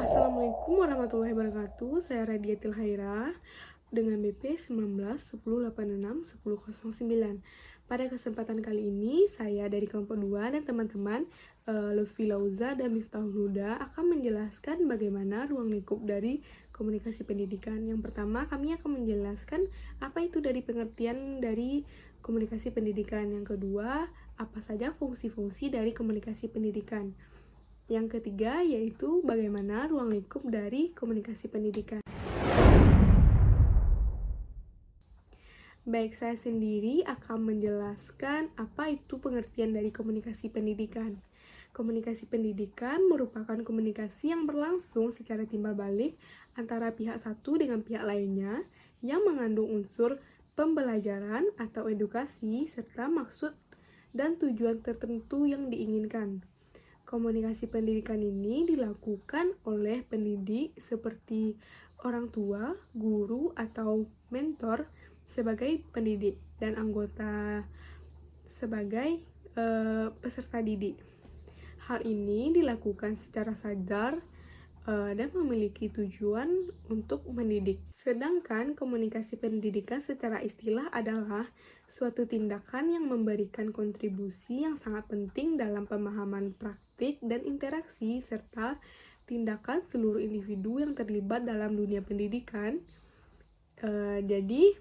Assalamualaikum warahmatullahi wabarakatuh. Saya Radiatil Haira dengan BP 19 10 86 1009. Pada kesempatan kali ini, saya dari kelompok 2 dan teman-teman Lutfi Lauza dan Miftahul Huda akan menjelaskan bagaimana ruang lingkup dari komunikasi pendidikan. Yang pertama, kami akan menjelaskan apa itu dari pengertian dari komunikasi pendidikan. Yang kedua, apa saja fungsi-fungsi dari komunikasi pendidikan. Yang ketiga yaitu bagaimana ruang lingkup dari komunikasi pendidikan. Baik, saya sendiri akan menjelaskan apa itu pengertian dari komunikasi pendidikan. Komunikasi pendidikan merupakan komunikasi yang berlangsung secara timbal balik antara pihak satu dengan pihak lainnya yang mengandung unsur pembelajaran atau edukasi serta maksud dan tujuan tertentu yang diinginkan. Komunikasi pendidikan ini dilakukan oleh pendidik seperti orang tua, guru, atau mentor sebagai pendidik dan anggota sebagai peserta didik. Hal ini dilakukan secara sadar dan memiliki tujuan untuk mendidik. Sedangkan komunikasi pendidikan secara istilah adalah suatu tindakan yang memberikan kontribusi yang sangat penting dalam pemahaman praktik dan interaksi serta tindakan seluruh individu yang terlibat dalam dunia pendidikan. Jadi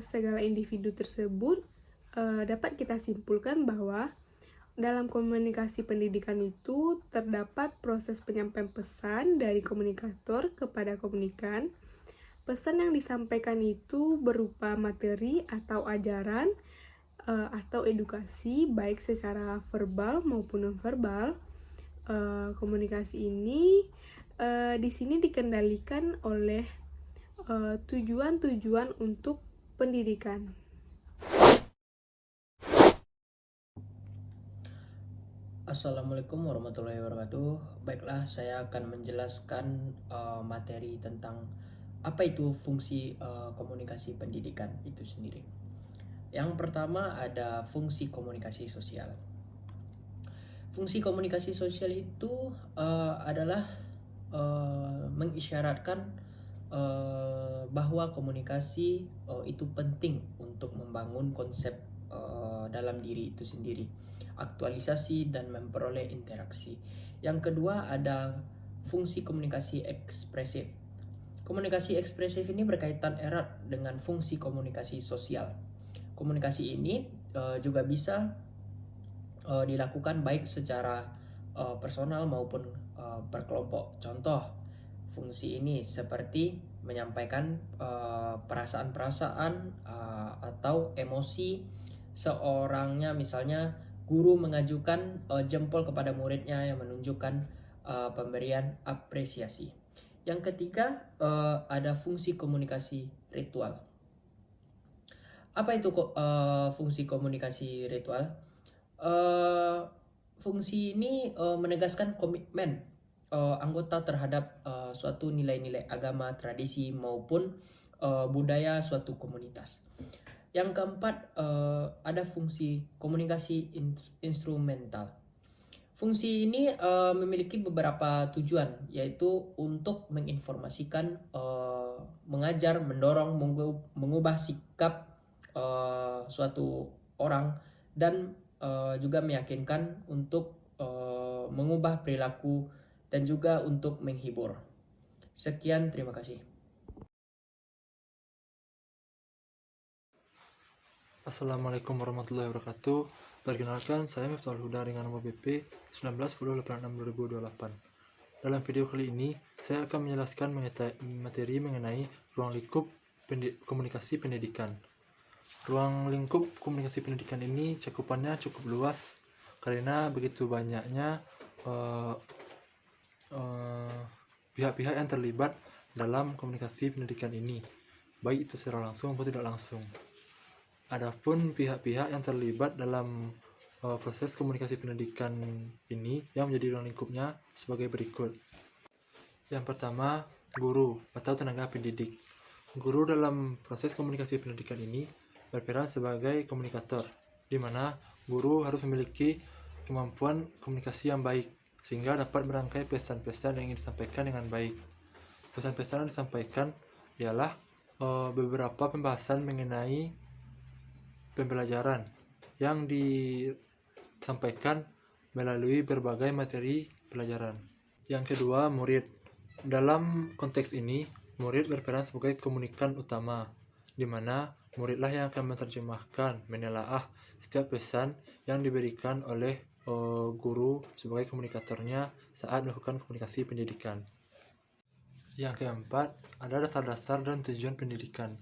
segala individu tersebut dapat kita simpulkan bahwa dalam komunikasi pendidikan itu terdapat proses penyampaian pesan dari komunikator kepada komunikan. Pesan yang disampaikan itu berupa materi atau ajaran atau edukasi baik secara verbal maupun nonverbal. Komunikasi ini di sini dikendalikan oleh tujuan-tujuan untuk pendidikan. Assalamualaikum warahmatullahi wabarakatuh. Baiklah, saya akan menjelaskan materi tentang apa itu fungsi komunikasi pendidikan itu sendiri. Yang pertama ada fungsi komunikasi sosial. Fungsi komunikasi sosial itu adalah mengisyaratkan bahwa komunikasi itu penting untuk membangun konsep dalam diri itu sendiri, aktualisasi dan memperoleh interaksi. Yang kedua ada fungsi komunikasi ekspresif. Komunikasi ekspresif ini berkaitan erat dengan fungsi komunikasi sosial. Komunikasi ini juga bisa dilakukan baik secara personal maupun berkelompok. Contoh fungsi ini seperti menyampaikan perasaan-perasaan atau emosi seorangnya, misalnya guru mengajukan jempol kepada muridnya yang menunjukkan pemberian apresiasi. Yang ketiga ada fungsi komunikasi ritual. Apa itu fungsi komunikasi ritual? Fungsi ini menegaskan komitmen anggota terhadap suatu nilai-nilai agama, tradisi maupun budaya suatu komunitas. Yang keempat ada fungsi komunikasi instrumental. Fungsi ini memiliki beberapa tujuan, yaitu untuk menginformasikan, mengajar, mendorong, mengubah sikap suatu orang, dan juga meyakinkan untuk mengubah perilaku dan juga untuk menghibur. Sekian, terima kasih. Assalamualaikum warahmatullahi wabarakatuh. Perkenalkan, saya Miftahul Huda dengan nomor BP 19 10 86 2028. Dalam video kali ini, saya akan menjelaskan materi mengenai ruang lingkup komunikasi pendidikan. Ruang lingkup komunikasi pendidikan ini cakupannya cukup luas karena begitu banyaknya pihak-pihak yang terlibat dalam komunikasi pendidikan ini, baik itu secara langsung maupun tidak langsung. Adapun pihak-pihak yang terlibat dalam proses komunikasi pendidikan ini yang menjadi ruang lingkupnya sebagai berikut. Yang pertama, guru atau tenaga pendidik. Guru dalam proses komunikasi pendidikan ini berperan sebagai komunikator, di mana guru harus memiliki kemampuan komunikasi yang baik sehingga dapat merangkai pesan-pesan yang ingin disampaikan dengan baik. Pesan-pesan yang disampaikan ialah beberapa pembahasan mengenai pembelajaran yang disampaikan melalui berbagai materi pelajaran. Yang kedua, murid. Dalam konteks ini, murid berperan sebagai komunikan utama, di mana muridlah yang akan menerjemahkan, menelaah setiap pesan yang diberikan oleh guru sebagai komunikatornya saat melakukan komunikasi pendidikan. Yang keempat, ada dasar-dasar dan tujuan pendidikan.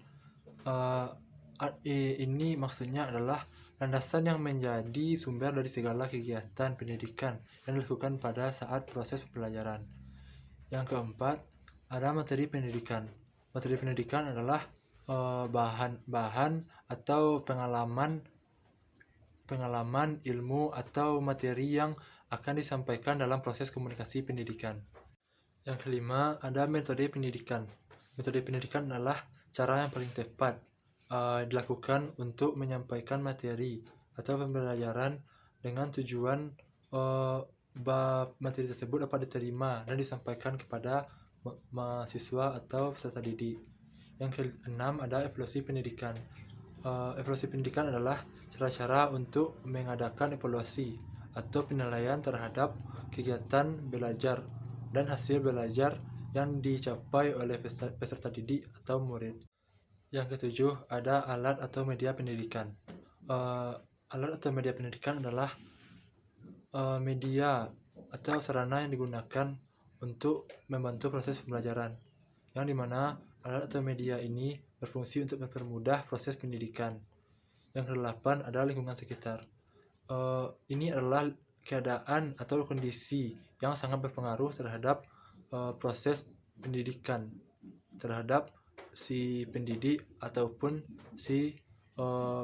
Ini maksudnya adalah landasan yang menjadi sumber dari segala kegiatan pendidikan yang dilakukan pada saat proses pembelajaran. Yang keempat, ada materi pendidikan. Materi pendidikan adalah bahan atau pengalaman, ilmu atau materi yang akan disampaikan dalam proses komunikasi pendidikan. Yang kelima, ada metode pendidikan. Metode pendidikan adalah cara yang paling tepat dilakukan untuk menyampaikan materi atau pembelajaran dengan tujuan materi tersebut dapat diterima dan disampaikan kepada mahasiswa atau peserta didik. Yang keenam, ada evaluasi pendidikan. Evaluasi pendidikan adalah cara-cara untuk mengadakan evaluasi atau penilaian terhadap kegiatan belajar dan hasil belajar yang dicapai oleh peserta didik atau murid. Yang ketujuh, ada alat atau media pendidikan. Alat atau media pendidikan adalah media atau sarana yang digunakan untuk membantu proses pembelajaran, yang dimana alat atau media ini berfungsi untuk mempermudah proses pendidikan. Yang kedelapan, ada lingkungan sekitar. Ini adalah keadaan atau kondisi yang sangat berpengaruh terhadap proses pendidikan, terhadap si pendidik ataupun si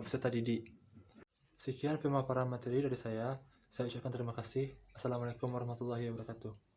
peserta didik. Sekian pemaparan materi dari saya ucapkan terima kasih. Assalamualaikum warahmatullahi wabarakatuh.